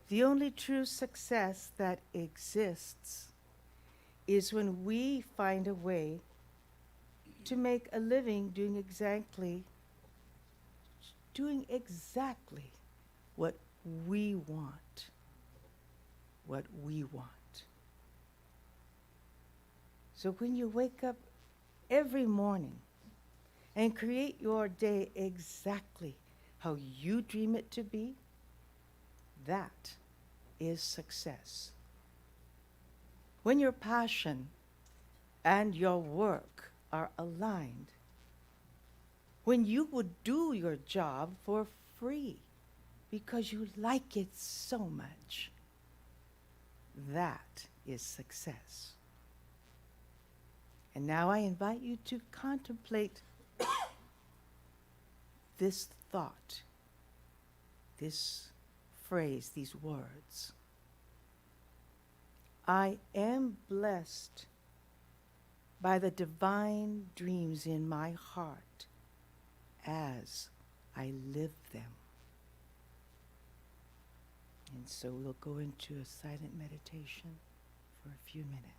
The only true success that exists is when we find a way to make a living doing exactly what we want, what we want. So when you wake up every morning and create your day exactly how you dream it to be, that is success. When your passion and your work are aligned, when you would do your job for free because you like it so much, that is success. And now I invite you to contemplate this thought, this phrase, these words. I am blessed by the divine dreams in my heart as I live them. And so we'll go into a silent meditation for a few minutes.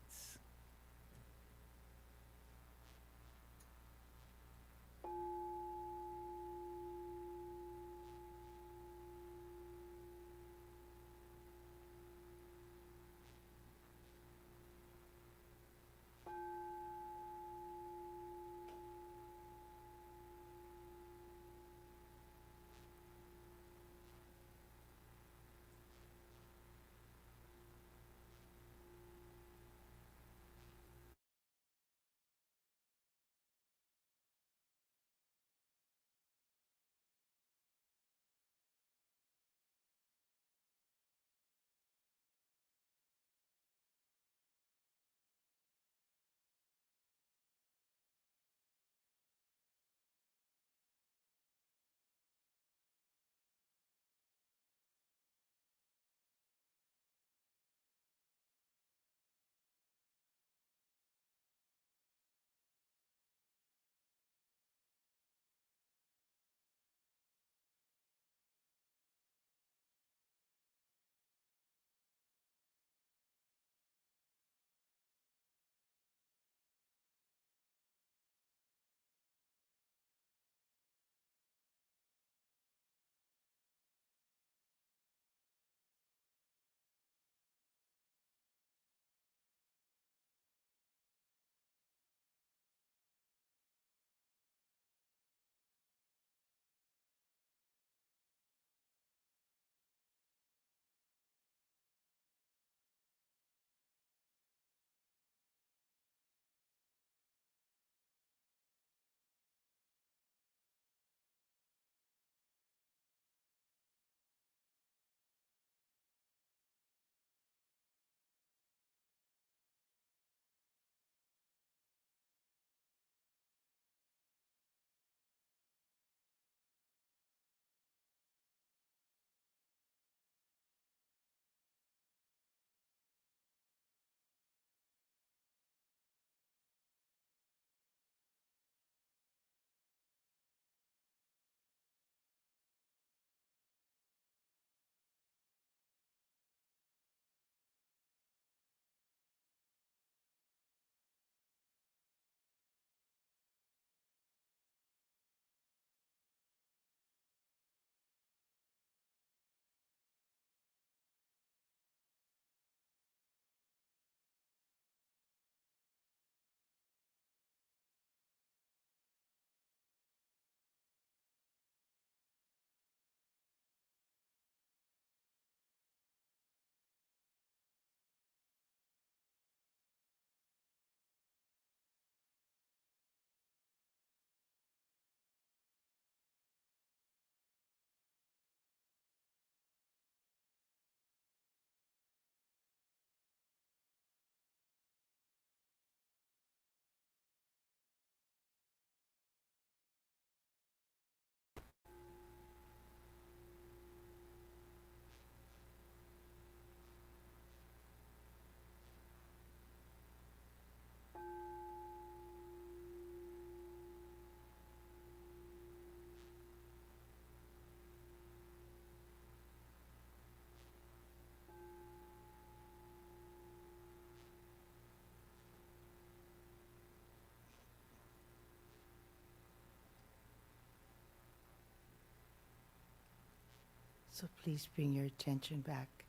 So please bring your attention back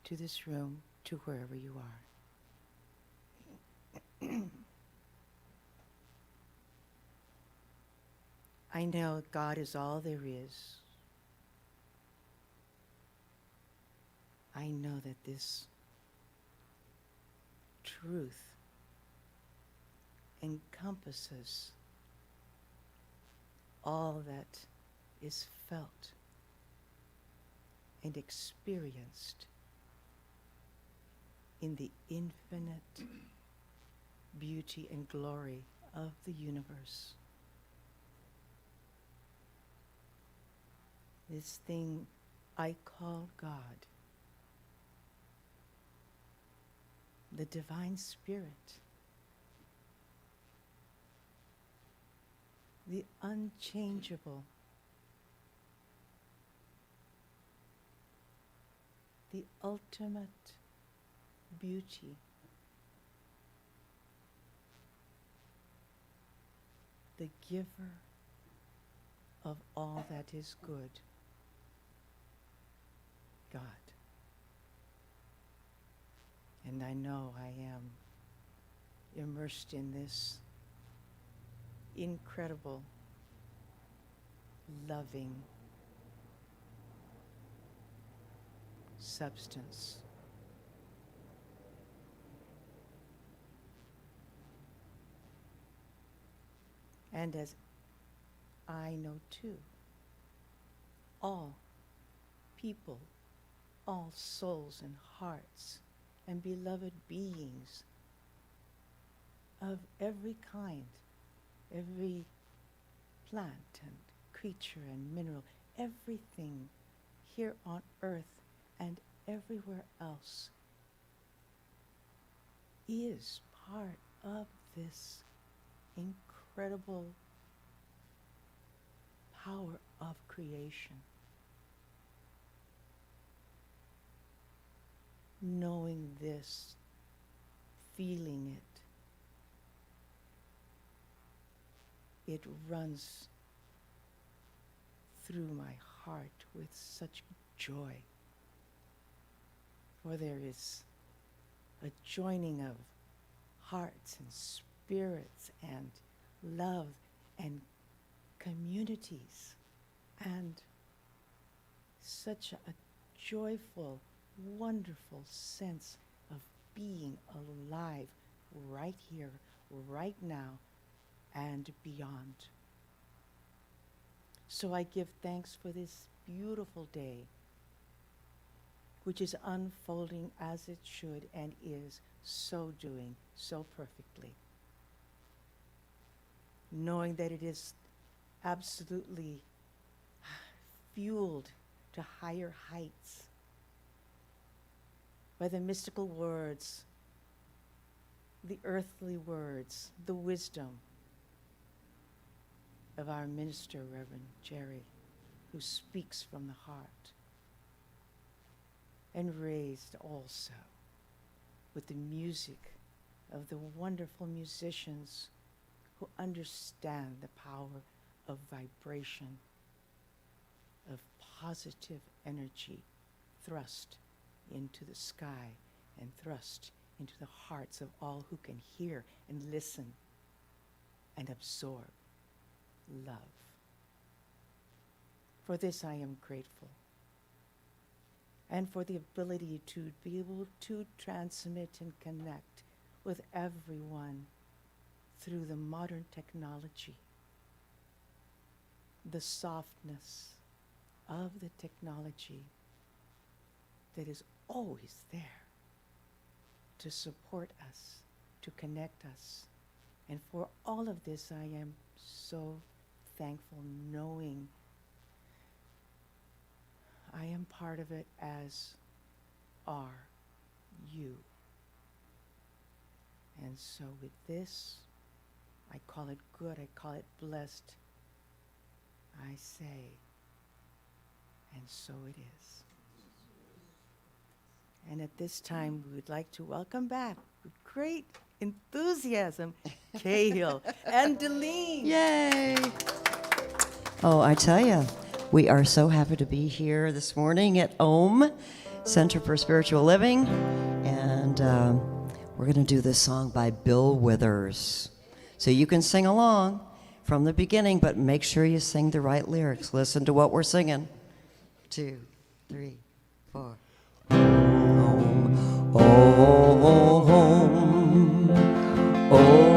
to this room, to wherever you are. I know God is all there is. I know that this truth encompasses all that is felt and experienced in the infinite beauty and glory of the universe. This thing I call God, the divine spirit, the unchangeable, the ultimate beauty, the giver of all that is good, God. And I know I am immersed in this incredible, loving substance. And as I know too, all people, all souls and hearts and beloved beings of every kind, every plant and creature and mineral, everything here on earth and everywhere else is part of this incredible power of creation. Knowing this, feeling it runs through my heart with such joy. For there is a joining of hearts and spirits and love and communities and such a joyful, wonderful sense of being alive right here, right now, and beyond. So I give thanks for this beautiful day, which is unfolding as it should and is so doing so perfectly. Knowing that it is absolutely fueled to higher heights by the mystical words, the earthly words, the wisdom of our minister, Reverend Jerry, who speaks from the heart, and raised also with the music of the wonderful musicians who understand the power of vibration, of positive energy thrust into the sky and thrust into the hearts of all who can hear and listen and absorb love. For this I am grateful, and for the ability to be able to transmit and connect with everyone through the modern technology, the softness of the technology that is always there to support us, to connect us. And for all of this, I am so thankful, knowing I am part of it, as are you. And so with this, I call it good, I call it blessed. I say, and so it is. And at this time, we would like to welcome back with great enthusiasm, Cahill and Delene. Yay! Oh, I tell you, We are so happy to be here this morning at OM, Center for Spiritual Living, and we're going to do this song by Bill Withers. So you can sing along from the beginning, but make sure you sing the right lyrics. Listen to what we're singing. 2, 3, 4. Home, oh, home, oh, home, oh,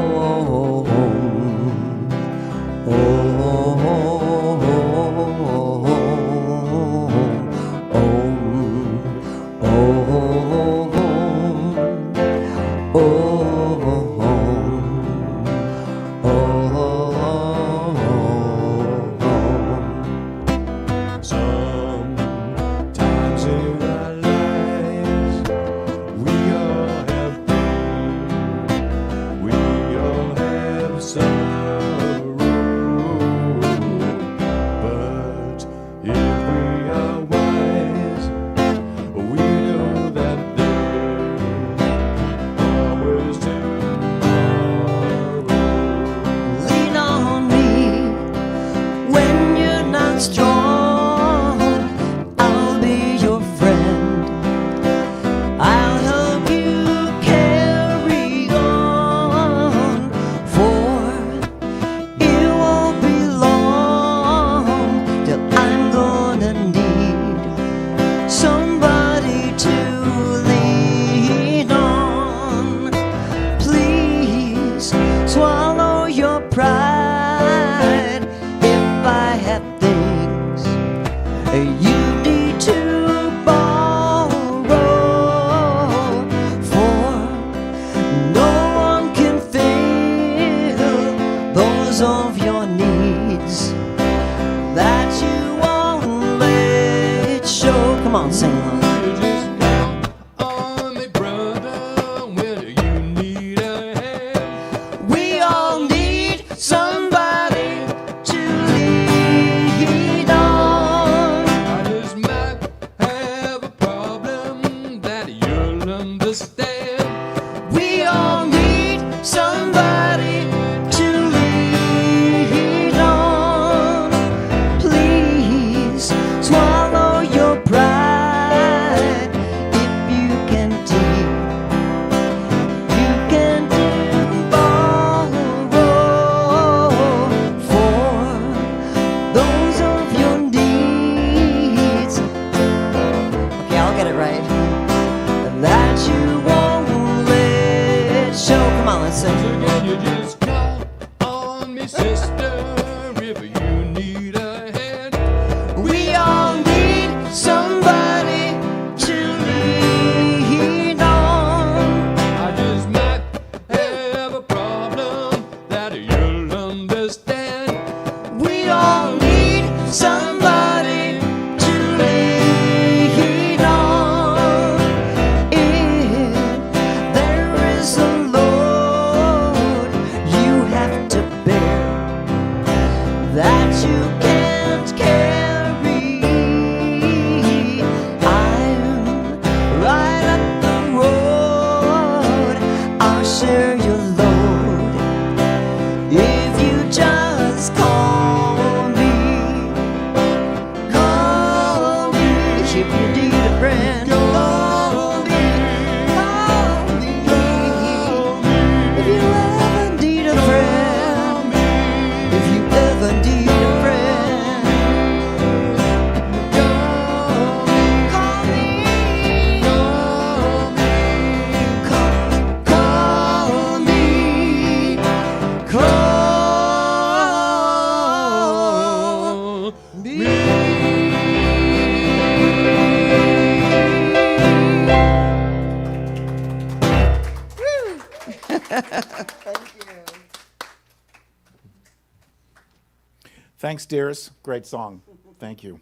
Thanks, dears. Great song. Thank you.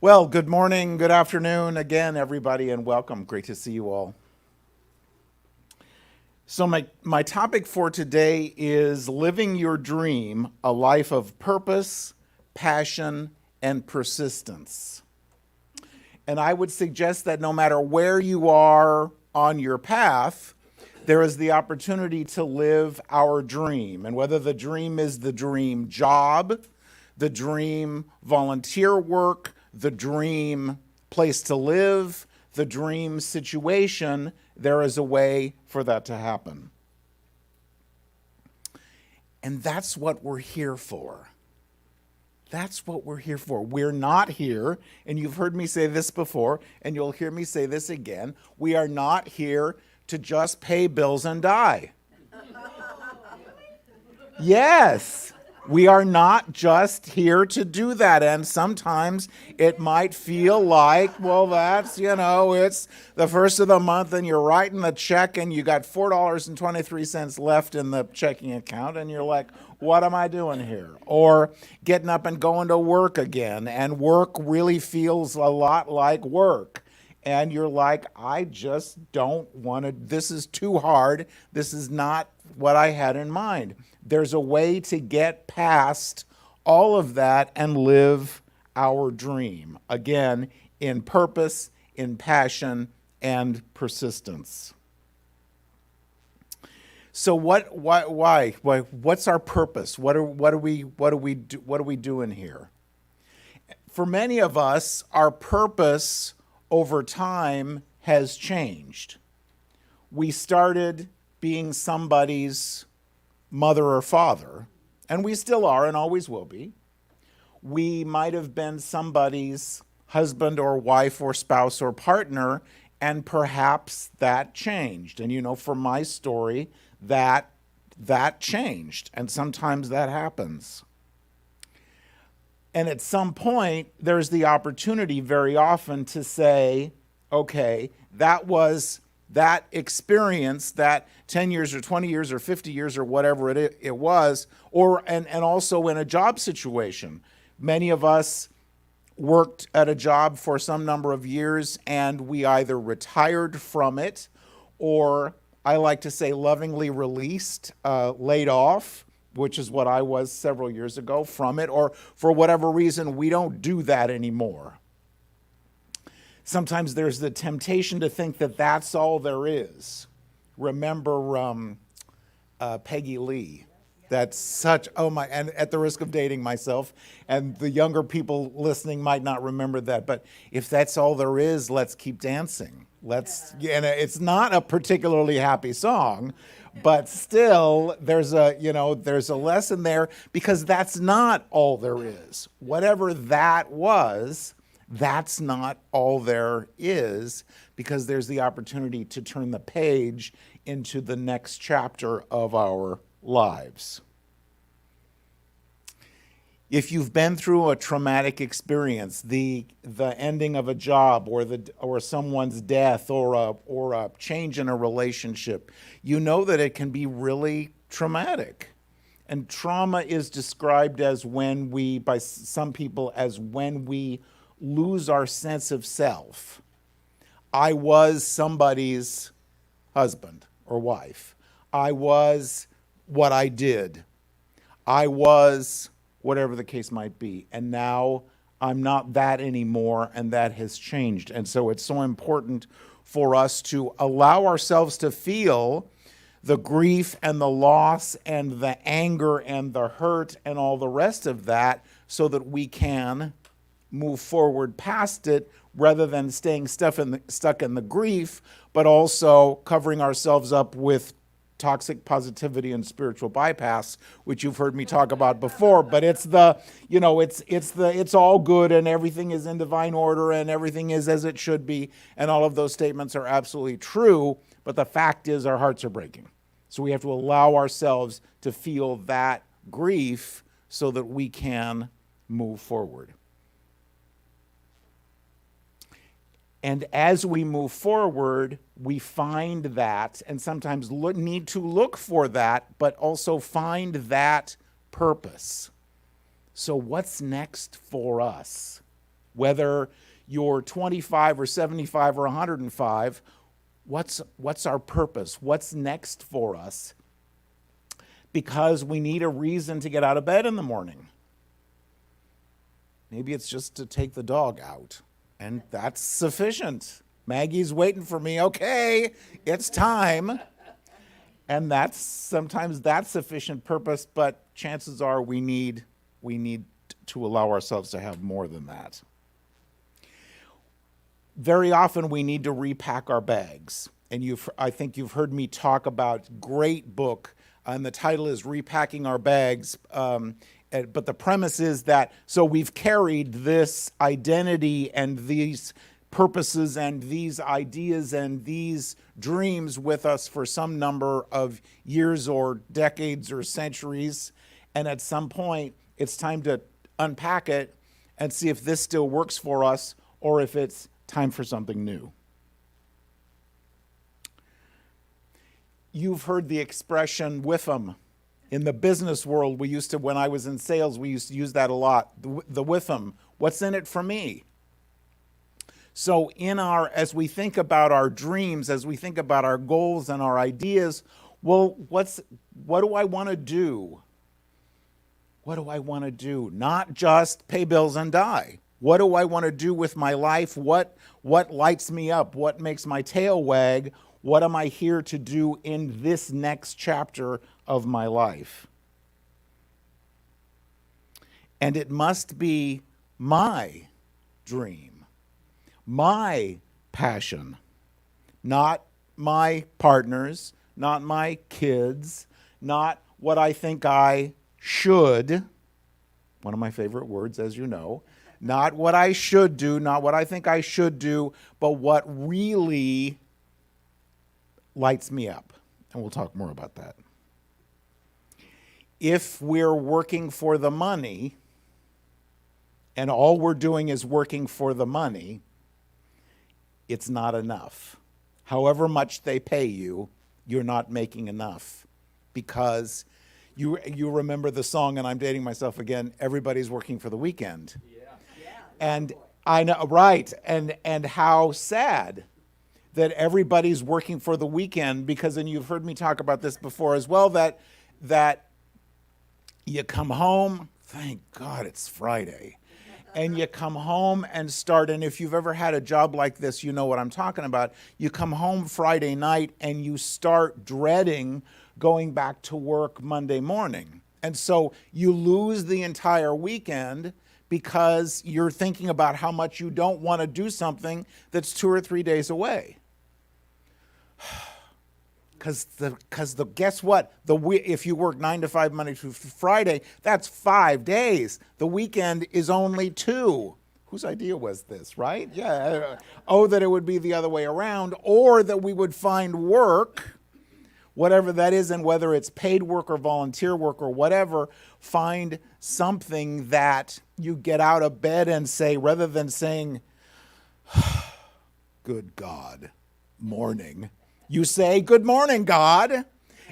Well, good morning, good afternoon again, everybody, and welcome. Great to see you all. So my topic for today is living your dream, a life of purpose, passion, and persistence. And I would suggest that no matter where you are on your path, there is the opportunity to live our dream. And whether the dream is the dream job, the dream volunteer work, the dream place to live, the dream situation, there is a way for that to happen. And that's what we're here for. That's what we're here for. We're not here, and you've heard me say this before, and you'll hear me say this again. We are not here to just pay bills and die. Yes, we are not just here to do that. And sometimes it might feel like, well, that's, it's the first of the month and you're writing the check and you got $4.23 left in the checking account and you're like, what am I doing here? Or getting up and going to work again, and work really feels a lot like work. And you're like, I just don't want to, this is too hard. This is not what I had in mind. There's a way to get past all of that and live our dream. Again, in purpose, in passion, and persistence. So why? What's our purpose? What are we doing here? For many of us, our purpose over time has changed. We started being somebody's mother or father, and we still are and always will be. We might have been somebody's husband or wife or spouse or partner, and perhaps that changed. And from my story, that changed, and sometimes that happens. And at some point, there's the opportunity very often to say, okay, that experience, that 10 years or 20 years or 50 years or whatever it was, and also in a job situation. Many of us worked at a job for some number of years and we either retired from it or, I like to say, lovingly released, laid off, which is what I was several years ago, from it, or for whatever reason, we don't do that anymore. Sometimes there's the temptation to think that that's all there is. Remember Peggy Lee. That's such, and at the risk of dating myself, and the younger people listening might not remember that, but if that's all there is, let's keep dancing. And it's not a particularly happy song, but still there's a lesson there, because that's not all there is. Whatever that was, that's not all there is, because there's the opportunity to turn the page into the next chapter of our lives. If you've been through a traumatic experience, the ending of a job, or someone's death, or a change in a relationship, you know that it can be really traumatic. And trauma is described as by some people, as when we lose our sense of self. I was somebody's husband or wife. I was what I did. I was whatever the case might be. And now I'm not that anymore, and that has changed. And so it's so important for us to allow ourselves to feel the grief and the loss and the anger and the hurt and all the rest of that, so that we can move forward past it, rather than staying stuck in the grief, but also covering ourselves up with toxic positivity and spiritual bypass, which you've heard me talk about before. But it's all good and everything is in divine order and everything is as it should be, and all of those statements are absolutely true, but the fact is our hearts are breaking. So we have to allow ourselves to feel that grief so that we can move forward. And as we move forward, we find that, and sometimes need to look for that, but also find that purpose. So what's next for us? Whether you're 25 or 75 or 105, what's our purpose? What's next for us? Because we need a reason to get out of bed in the morning. Maybe it's just to take the dog out. And that's sufficient. Maggie's waiting for me. Okay, it's time. And sometimes that's sufficient purpose, but chances are we need to allow ourselves to have more than that. Very often we need to repack our bags. And I think you've heard me talk about great book, and the title is Repacking Our Bags. But the premise is that, so we've carried this identity and these purposes and these ideas and these dreams with us for some number of years or decades or centuries. And at some point, it's time to unpack it and see if this still works for us or if it's time for something new. You've heard the expression "whiff 'em." In the business world, when I was in sales, we used to use that a lot. The "whiff 'em." What's in it for me? So as we think about our dreams, as we think about our goals and our ideas, well, what do I want to do? What do I want to do? Not just pay bills and die. What do I want to do with my life? What lights me up? What makes my tail wag? What am I here to do in this next chapter of my life? And it must be my dream, my passion, not my partner's, not my kids', not what I think I should, one of my favorite words, as you know, not what I should do, not what I think I should do, but what really lights me up. And we'll talk more about that. If we're working for the money, and all we're doing is working for the money, it's not enough. However much they pay you, you're not making enough. Because you remember the song, and I'm dating myself again, everybody's working for the weekend. And I know, right, and how sad that everybody's working for the weekend, because, and you've heard me talk about this before as well, that you come home, thank God it's Friday, and you come home and start, and if you've ever had a job like this, you know what I'm talking about. You come home Friday night and you start dreading going back to work Monday morning. And so you lose the entire weekend because you're thinking about how much you don't want to do something that's 2 or 3 days away. Because guess what? If you work 9 to 5 Monday through Friday, that's 5 days. The weekend is only 2. Whose idea was this, right? Yeah. Oh, that it would be the other way around, or that we would find work, whatever that is, and whether it's paid work or volunteer work or whatever, find something that you get out of bed and say, rather than saying, good God, morning, you say, good morning, God,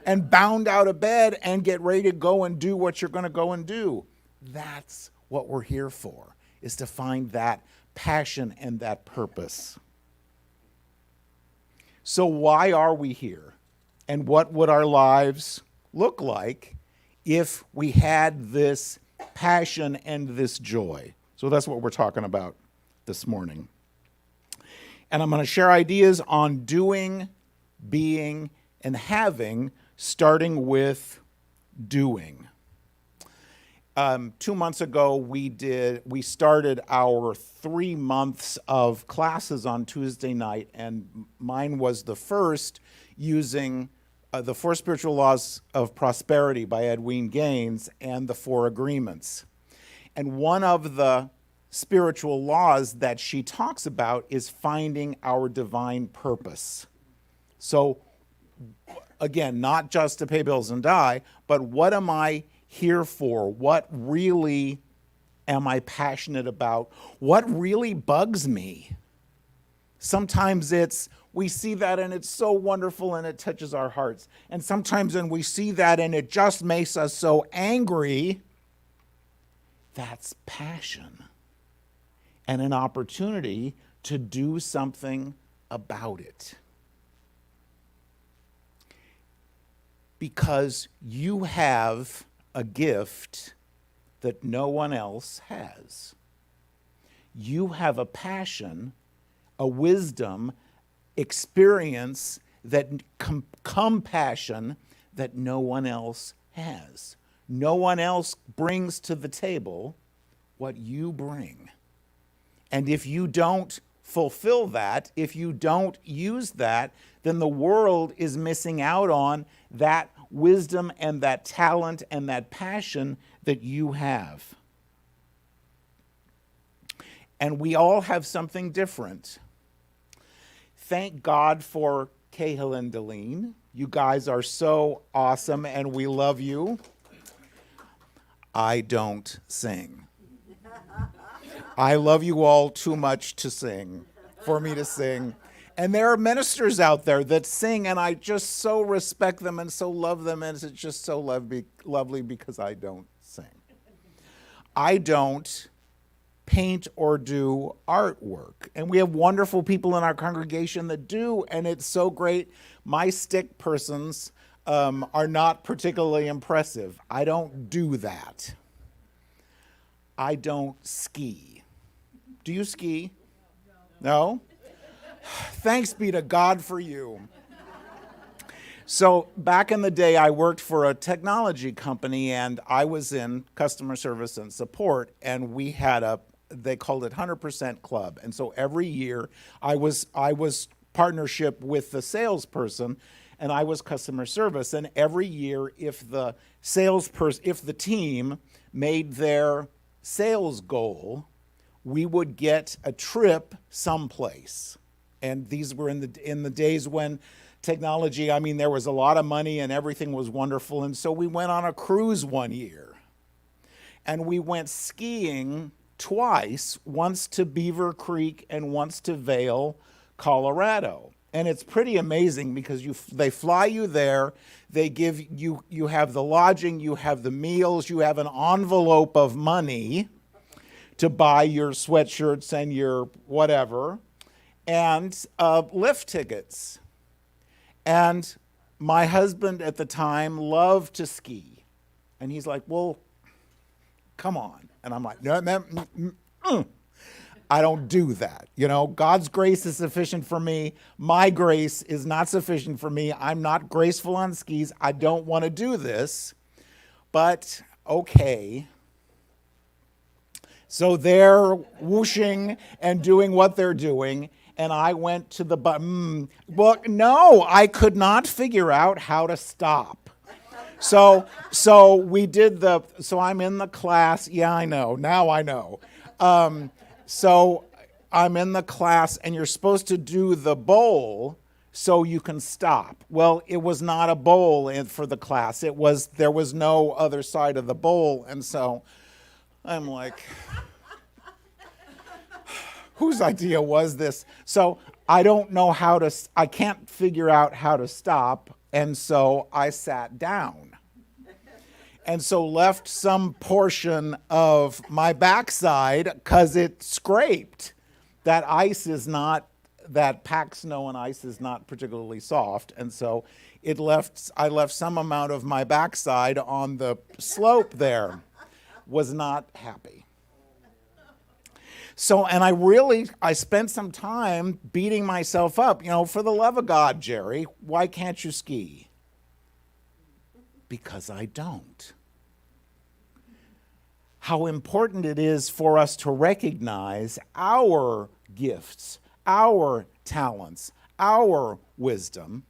and bound out of bed and get ready to go and do what you're going to go and do. That's what we're here for, is to find that passion and that purpose. So why are we here? And what would our lives look like if we had this passion and this joy? So that's what we're talking about this morning. And I'm going to share ideas on doing, being, and having, starting with doing. 2 months ago, we started our 3 months of classes on Tuesday night, and mine was the first using the 4 Spiritual Laws of Prosperity by Edwene Gaines and the 4 Agreements. And one of the spiritual laws that she talks about is finding our divine purpose. So, again, not just to pay bills and die, but what am I here for? What really am I passionate about? What really bugs me? Sometimes we see that and it's so wonderful and it touches our hearts. And sometimes when we see that and it just makes us so angry, that's passion and an opportunity to do something about it. Because you have a gift that no one else has. You have a passion, a wisdom, experience, that compassion that no one else has. No one else brings to the table what you bring. And if you don't fulfill that, if you don't use that, then the world is missing out on that wisdom and that talent and that passion that you have. And we all have something different. Thank God for Cahill and Delene. You guys are so awesome and we love you. I don't sing. I love you all too much to sing, for me to sing. And there are ministers out there that sing, and I just so respect them and so love them, and it's just so lovely because I don't sing. I don't paint or do artwork. And we have wonderful people in our congregation that do, and it's so great. My stick persons are not particularly impressive. I don't do that. I don't ski. Do you ski? No? Thanks be to God for you. So back in the day, I worked for a technology company, and I was in customer service and support, and we had they called it 100% Club. And so every year, I was partnership with the salesperson, and I was customer service. And every year, if the team made their sales goal, we would get a trip someplace. And these were in the days when technology, I mean, there was a lot of money and everything was wonderful. And so we went on a cruise one year. And we went skiing twice, once to Beaver Creek and once to Vail, Colorado. And it's pretty amazing because they fly you there, they give you have the lodging, you have the meals, you have an envelope of money to buy your sweatshirts and your whatever, and lift tickets. And my husband at the time loved to ski. And he's like, well, come on. And I'm like, no, I don't do that. You know, God's grace is sufficient for me. My grace is not sufficient for me. I'm not graceful on skis. I don't want to do this. But okay. So they're whooshing and doing what they're doing. And I went to the well, no, I could not figure out how to stop. So we did so I'm in the class. Yeah, I know. Now I know. So I'm in the class, and you're supposed to do the bowl so you can stop. Well, it was not a bowl for the class. There was no other side of the bowl, and so I'm like, whose idea was this? So I don't know I can't figure out how to stop, and so I sat down. And so left some portion of my backside because it scraped. That packed snow and ice is not particularly soft. And so I left some amount of my backside on the slope there. Was not happy. So, and I spent some time beating myself up, for the love of God, Jerry, why can't you ski? Because I don't. How important it is for us to recognize our gifts, our talents, our wisdom,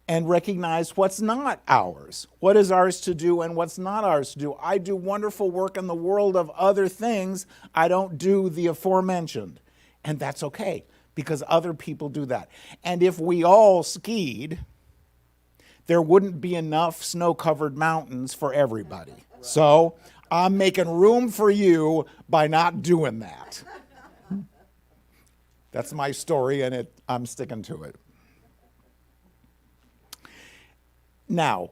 and recognize what's not ours, what is ours to do and what's not ours to do. I do wonderful work in the world of other things. I don't do the aforementioned, and that's okay because other people do that. And if we all skied, there wouldn't be enough snow-covered mountains for everybody. So I'm making room for you by not doing that. That's my story, and I'm sticking to it. Now,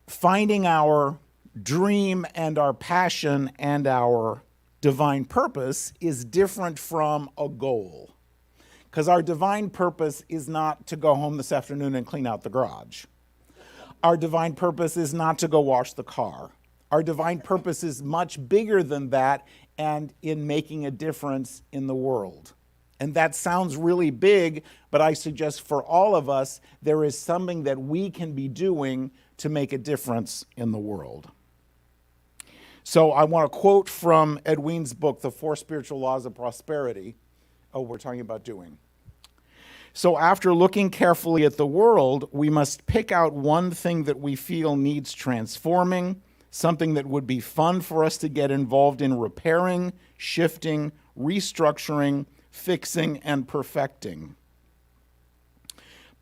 finding our dream and our passion and our divine purpose is different from a goal. Because our divine purpose is not to go home this afternoon and clean out the garage. Our divine purpose is not to go wash the car. Our divine purpose is much bigger than that and in making a difference in the world. And that sounds really big, but I suggest for all of us, there is something that we can be doing to make a difference in the world. So I want to quote from Edwin's book, The Four Spiritual Laws of Prosperity. Oh, we're talking about doing. So after looking carefully at the world, we must pick out one thing that we feel needs transforming, something that would be fun for us to get involved in repairing, shifting, restructuring, fixing, and perfecting.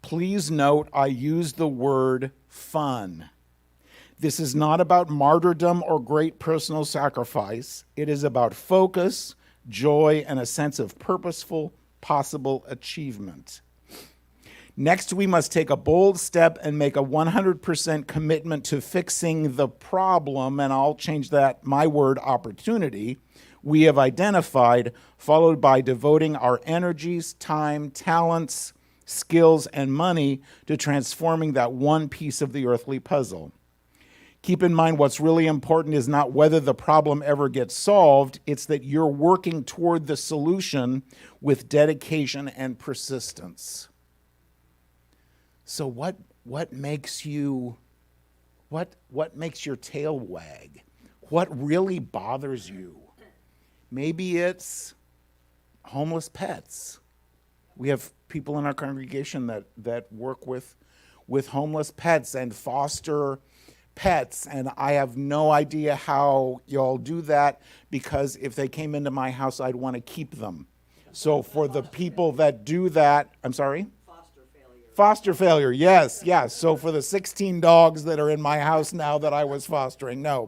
Please note I use the word fun. This is not about martyrdom or great personal sacrifice. It is about focus, joy, and a sense of purposeful, possible achievement. Next, we must take a bold step and make a 100% commitment to fixing the problem, and I'll change that, my word, opportunity, we have identified, followed by devoting our energies, time, talents, skills, and money to transforming that one piece of the earthly puzzle. Keep in mind what's really important is not whether the problem ever gets solved, it's that you're working toward the solution with dedication and persistence. So what makes you, what makes your tail wag? What really bothers you? Maybe it's homeless pets. We have people in our congregation that work with homeless pets and foster pets, and I have no idea how y'all do that, because if they came into my house, I'd want to keep them. So for the people that do that, I'm sorry? Foster failure, yes. So for the 16 dogs that are in my house now that I was fostering, no.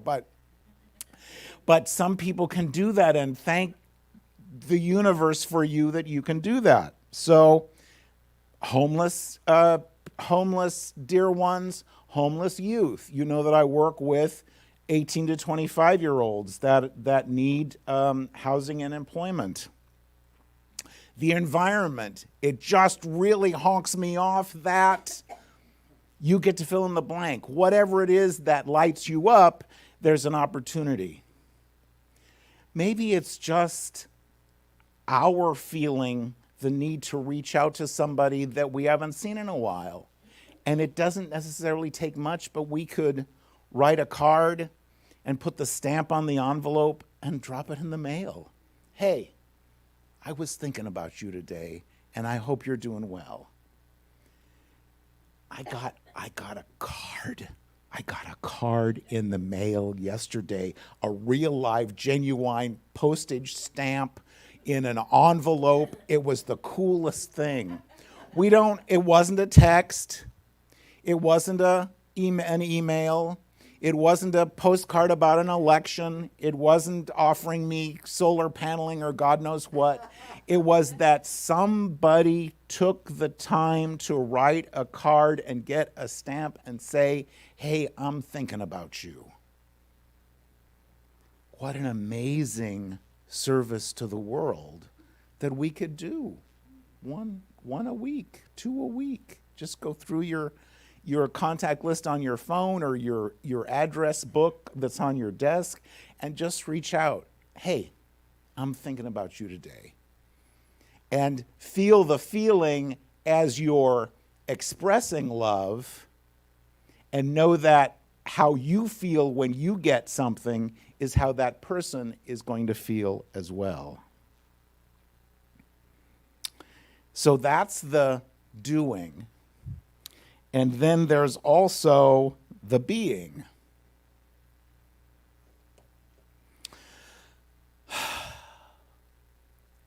But some people can do that, and thank the universe for you that you can do that. So homeless dear ones, homeless youth. You know that I work with 18 to 25-year-olds that need housing and employment. The environment, it just really honks me off that you get to fill in the blank. Whatever it is that lights you up, there's an opportunity. Maybe it's just our feeling the need to reach out to somebody that we haven't seen in a while. And it doesn't necessarily take much, but we could write a card and put the stamp on the envelope and drop it in the mail. Hey, I was thinking about you today, and I hope you're doing well. I got a card. I got a card in the mail yesterday, a real live, genuine postage stamp in an envelope. It was the coolest thing. It wasn't a text. It wasn't an email. It wasn't a postcard about an election. It wasn't offering me solar paneling or God knows what. It was that somebody took the time to write a card and get a stamp and say, hey, I'm thinking about you. What an amazing service to the world that we could do. One a week, 2 a week. Just go through your contact list on your phone or your address book that's on your desk and just reach out. Hey, I'm thinking about you today. And feel the feeling as you're expressing love, and know that how you feel when you get something is how that person is going to feel as well. So that's the doing. And then there's also the being.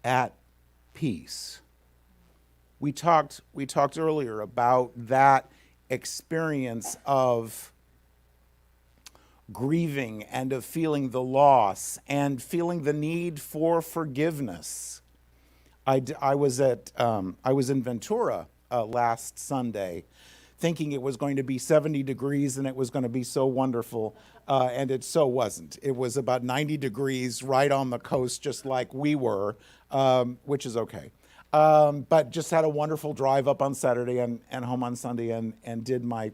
At peace. We talked earlier about that experience of grieving and of feeling the loss and feeling the need for forgiveness. I was in Ventura last Sunday, thinking it was going to be 70 degrees and it was going to be so wonderful, and it so wasn't. It was about 90 degrees right on the coast, just like we were, which is okay. But just had a wonderful drive up on Saturday and home on Sunday, and did my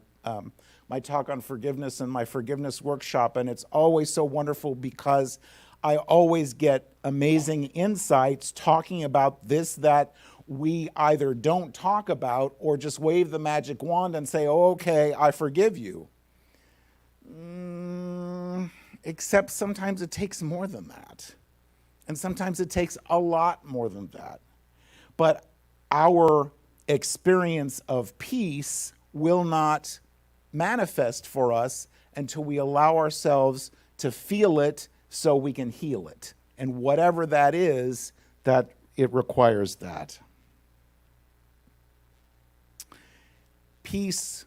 talk on forgiveness and my forgiveness workshop. And it's always so wonderful because I always get amazing insights talking about this that we either don't talk about or just wave the magic wand and say, oh, okay, I forgive you. except sometimes it takes more than that. And sometimes it takes a lot more than that. But our experience of peace will not manifest for us until we allow ourselves to feel it so we can heal it. And whatever that is, that it requires that. Peace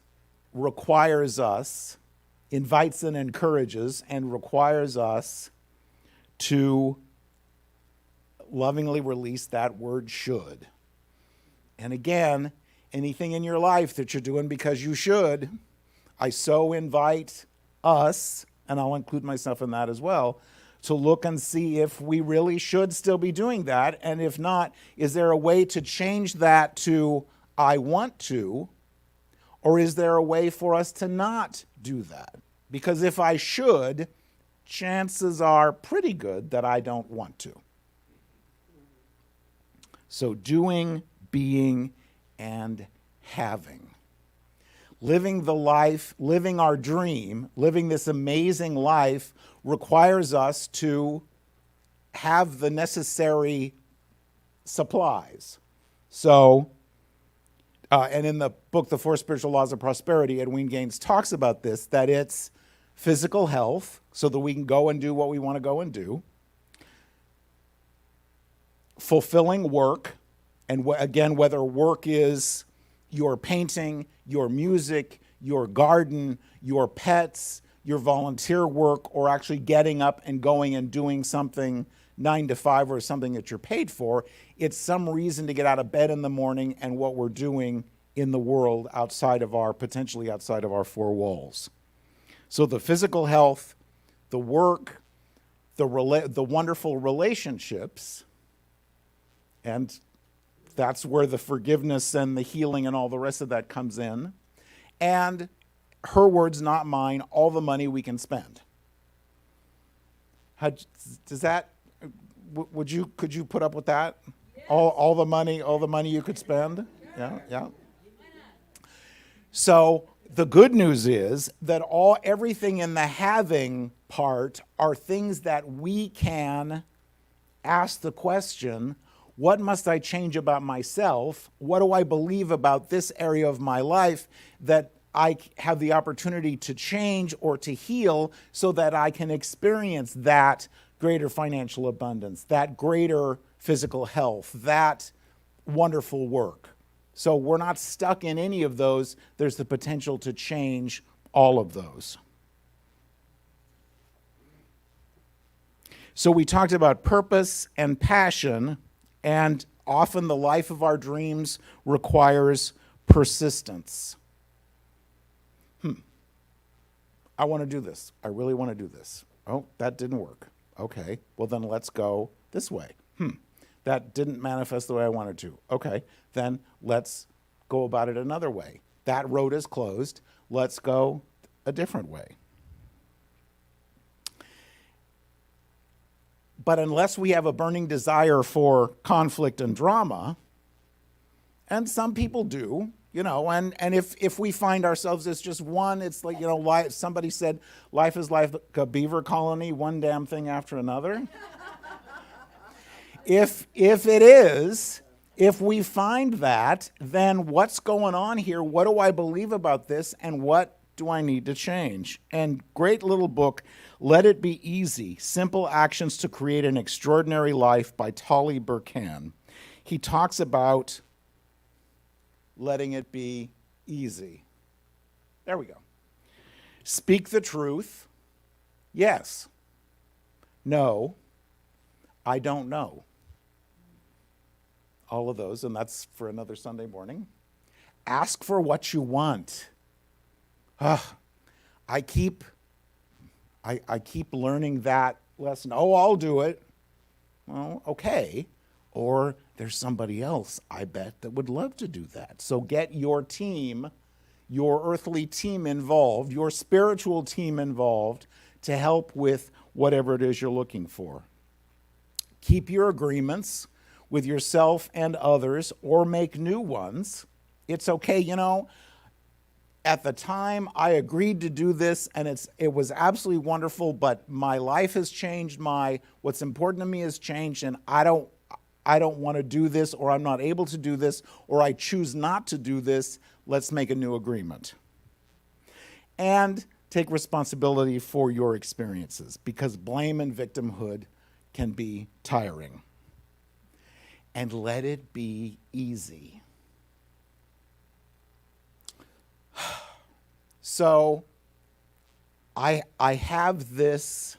requires us, invites and encourages, and requires us to lovingly release that word should. And again, anything in your life that you're doing because you should, I so invite us, and I'll include myself in that as well, to look and see if we really should still be doing that. And if not, is there a way to change that to I want to, or is there a way for us to not do that? Because if I should, chances are pretty good that I don't want to. So doing, being, and having. Living the life, living our dream, living this amazing life requires us to have the necessary supplies. So, and in the book, The Four Spiritual Laws of Prosperity, Edwin Gaines talks about this, that it's physical health, so that we can go and do what we want to go and do. Fulfilling work, and again, whether work is your painting, your music, your garden, your pets, your volunteer work, or actually getting up and going and doing something 9 to 5 or something that you're paid for, it's some reason to get out of bed in the morning and what we're doing in the world potentially outside of our four walls. So the physical health, the work, the wonderful relationships, and that's where the forgiveness and the healing and all the rest of that comes in. And her words, not mine, all the money we can spend. Does that, could you put up with that? Yes. All the money you could spend? Sure. Yeah. So the good news is that everything in the having part are things that we can ask the question, what must I change about myself? What do I believe about this area of my life that I have the opportunity to change or to heal so that I can experience that greater financial abundance, that greater physical health, that wonderful work? So we're not stuck in any of those. There's the potential to change all of those. So we talked about purpose and passion, and often the life of our dreams requires persistence. I want to do this. I really want to do this. Oh, that didn't work. Okay, well then let's go this way. That didn't manifest the way I wanted to. Okay, then let's go about it another way. That road is closed. Let's go a different way. But unless we have a burning desire for conflict and drama, and some people do, and if we find ourselves as just one, it's like, life, somebody said, life is like a beaver colony, one damn thing after another. If it is, if we find that, then what's going on here? What do I believe about this? And what do I need to change? And great little book, Let It Be Easy, Simple Actions to Create an Extraordinary Life by Tolly Burkan. He talks about letting it be easy. There we go. Speak the truth. Yes. No. I don't know. All of those, and that's for another Sunday morning. Ask for what you want. I keep learning that lesson. Oh, I'll do it. Well, okay. Or there's somebody else, I bet, that would love to do that. So get your team, your earthly team involved, your spiritual team involved to help with whatever it is you're looking for. Keep your agreements with yourself and others, or make new ones. It's okay, at the time I agreed to do this, and it was absolutely wonderful, but my life has changed, what's important to me has changed, and I don't want to do this, or I'm not able to do this, or I choose not to do this. Let's make a new agreement. And take responsibility for your experiences, because blame and victimhood can be tiring. And let it be easy. So I have this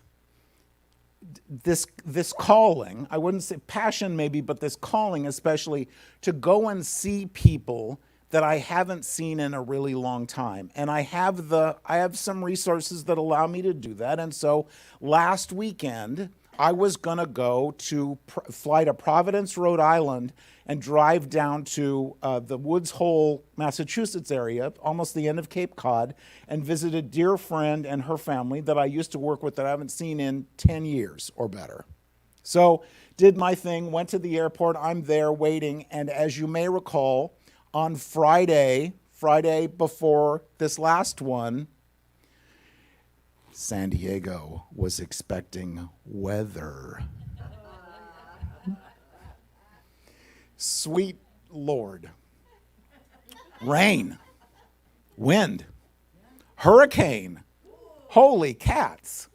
calling, I wouldn't say passion maybe, but this calling especially, to go and see people that I haven't seen in a really long time. And I have some resources that allow me to do that. And so last weekend, I was going to fly to Providence, Rhode Island, and drive down to the Woods Hole, Massachusetts area, almost the end of Cape Cod, and visit a dear friend and her family that I used to work with that I haven't seen in 10 years or better. So did my thing, went to the airport, I'm there waiting, and as you may recall, on Friday before this last one, San Diego was expecting weather. Sweet Lord. Rain, wind, hurricane, holy cats.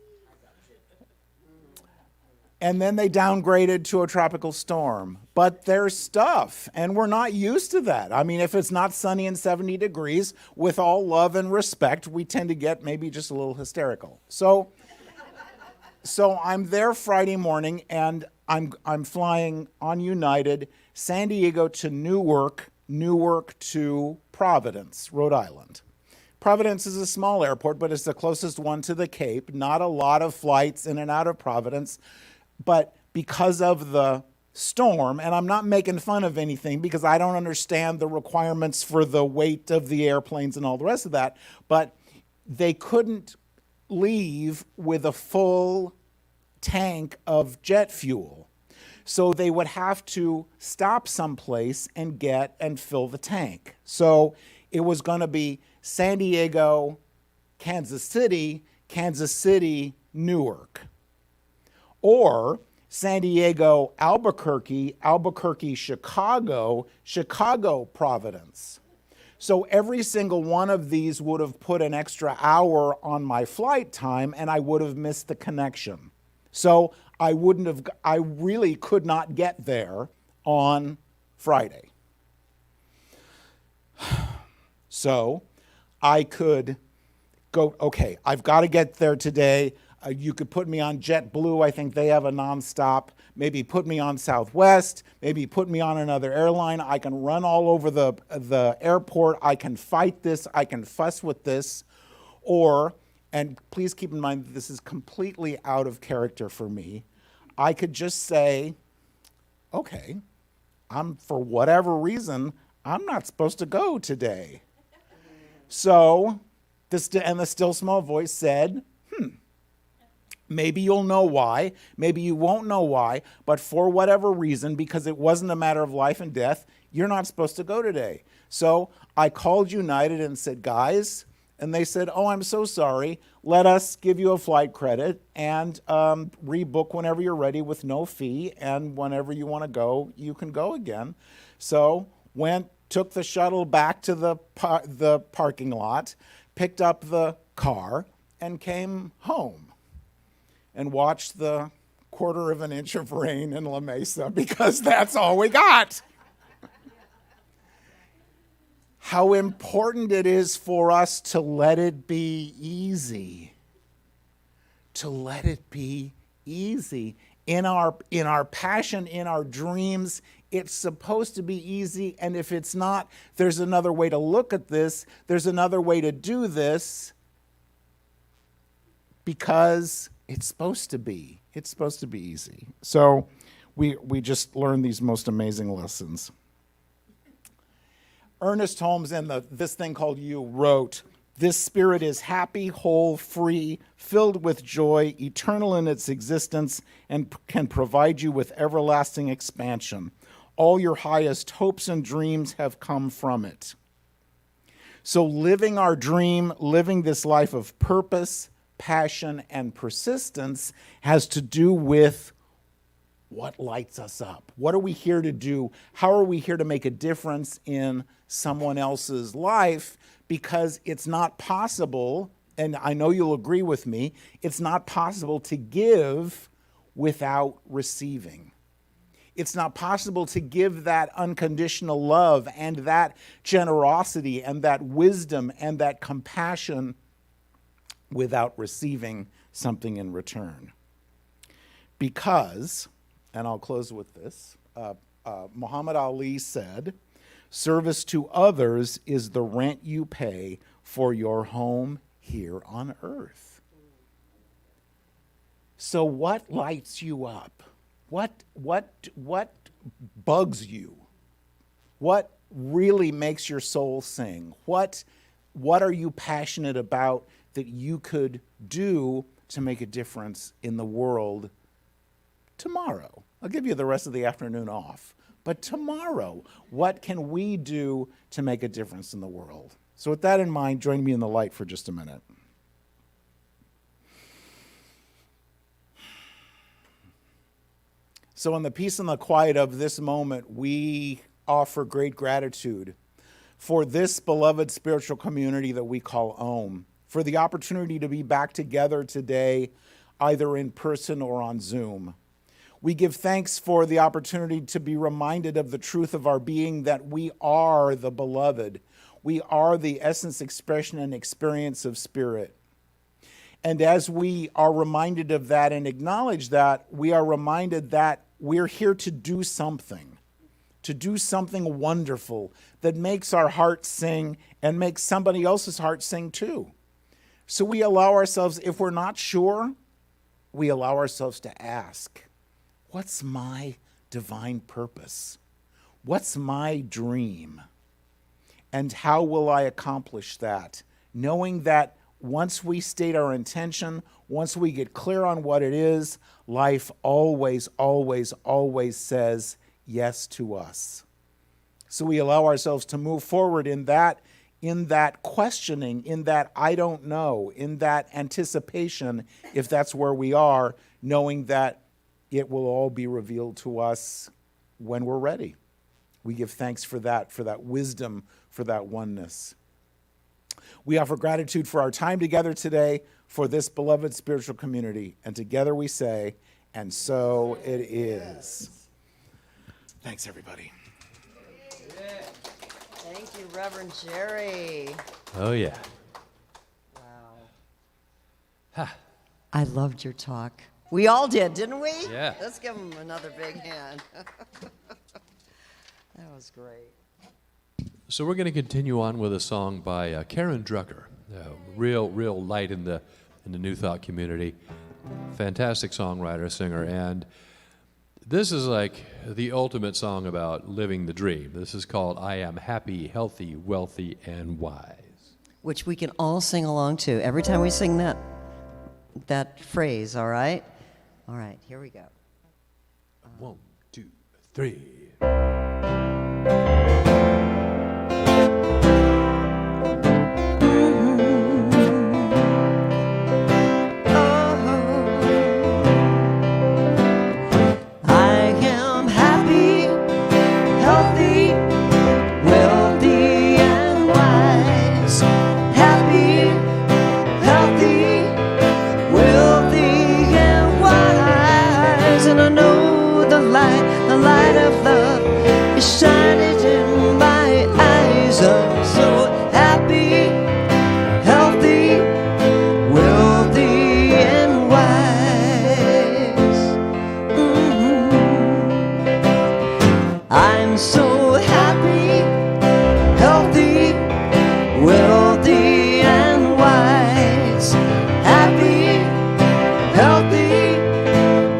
And then they downgraded to a tropical storm. But there's stuff, and we're not used to that. I mean, if it's not sunny and 70 degrees, with all love and respect, we tend to get maybe just a little hysterical. So I'm there Friday morning, and I'm flying on United, San Diego to Newark to Providence, Rhode Island. Providence is a small airport, but it's the closest one to the Cape. Not a lot of flights in and out of Providence. But because of the storm, and I'm not making fun of anything because I don't understand the requirements for the weight of the airplanes and all the rest of that, but they couldn't leave with a full tank of jet fuel. So they would have to stop someplace and get and fill the tank. So it was going to be San Diego, Kansas City, Newark. Or San Diego, Albuquerque, Chicago, Providence. So every single one of these would have put an extra hour on my flight time, and I would have missed the connection. So I really could not get there on Friday. So I could go, okay, I've got to get there today. You could put me on JetBlue. I think they have a nonstop. Maybe put me on Southwest. Maybe put me on another airline. I can run all over the airport. I can fight this. I can fuss with this. Or, and please keep in mind, this is completely out of character for me. I could just say, okay, for whatever reason, I'm not supposed to go today. So, the still small voice said, maybe you'll know why, maybe you won't know why, but for whatever reason, because it wasn't a matter of life and death, you're not supposed to go today. So I called United and said, guys, and they said, oh, I'm so sorry. Let us give you a flight credit and rebook whenever you're ready with no fee, and whenever you want to go, you can go again. So took the shuttle back to the parking lot, picked up the car, and came home. And watched the 1/4 of an inch of rain in La Mesa, because that's all we got. How important it is for us to let it be easy. To let it be easy. In our passion, in our dreams, it's supposed to be easy, and if it's not, there's another way to look at this. There's another way to do this, because it's supposed to be. It's supposed to be easy. So we just learned these most amazing lessons. Ernest Holmes, in this thing called You, wrote, "This spirit is happy, whole, free, filled with joy, eternal in its existence, and can provide you with everlasting expansion. All your highest hopes and dreams have come from it." So living our dream, living this life of purpose, passion, and persistence has to do with what lights us up. What are we here to do? How are we here to make a difference in someone else's life? Because it's not possible, and I know you'll agree with me, it's not possible to give without receiving. It's not possible to give that unconditional love and that generosity and that wisdom and that compassion without receiving something in return. Because, and I'll close with this, Muhammad Ali said, service to others is the rent you pay for your home here on earth. So what lights you up? What bugs you? What really makes your soul sing? What are you passionate about that you could do to make a difference in the world tomorrow? I'll give you the rest of the afternoon off. But tomorrow, what can we do to make a difference in the world? So with that in mind, join me in the light for just a minute. So in the peace and the quiet of this moment, we offer great gratitude for this beloved spiritual community that we call Ohm, for the opportunity to be back together today, either in person or on Zoom. We give thanks for the opportunity to be reminded of the truth of our being, that we are the beloved. We are the essence, expression, and experience of Spirit. And as we are reminded of that and acknowledge that, we are reminded that we're here to do something wonderful that makes our hearts sing and makes somebody else's heart sing too. So we allow ourselves, if we're not sure, we allow ourselves to ask, what's my divine purpose? What's my dream? And how will I accomplish that? Knowing that once we state our intention, once we get clear on what it is, life always, always, always says yes to us. So we allow ourselves to move forward in that questioning, in that I don't know, in that anticipation, if that's where we are, knowing that it will all be revealed to us when we're ready. We give thanks for that wisdom, for that oneness. We offer gratitude for our time together today, for this beloved spiritual community. And together we say, and so it is. Thanks, everybody. Thank you, Reverend Jerry. Oh, yeah. Wow. Ha. I loved your talk. We all did, didn't we? Yeah. Let's give him another big hand. That was great. So we're going to continue on with a song by Karen Drucker, real light in the New Thought community. Fantastic songwriter, singer, and this is like the ultimate song about living the dream. This is called I Am Happy, Healthy, Wealthy, and Wise. Which we can all sing along to every time we sing that phrase, all right? All right, here we go. 1, 2, 3.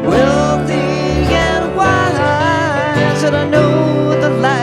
Wealthy and wise, and I know the light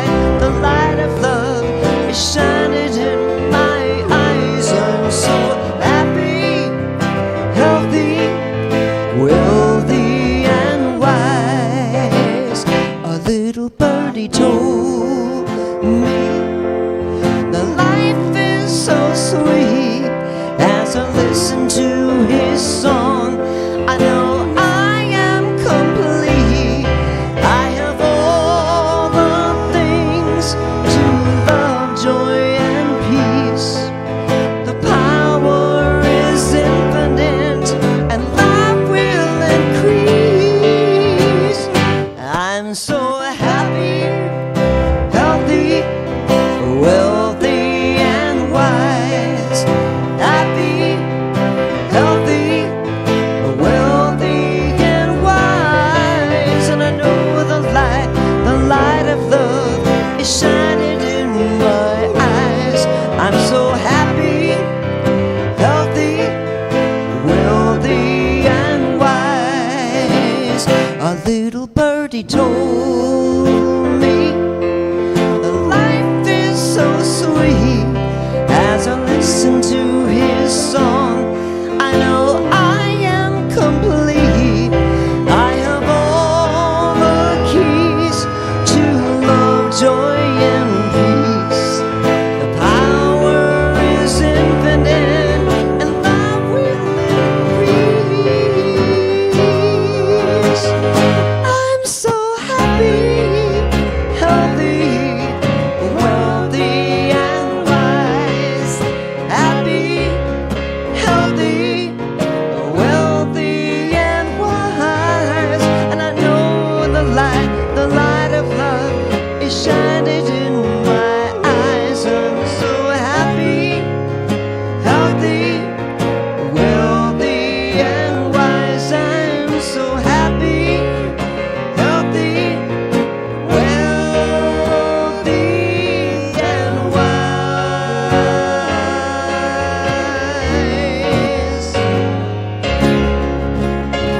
little birdie told me life is so sweet. As I listen to his song, I know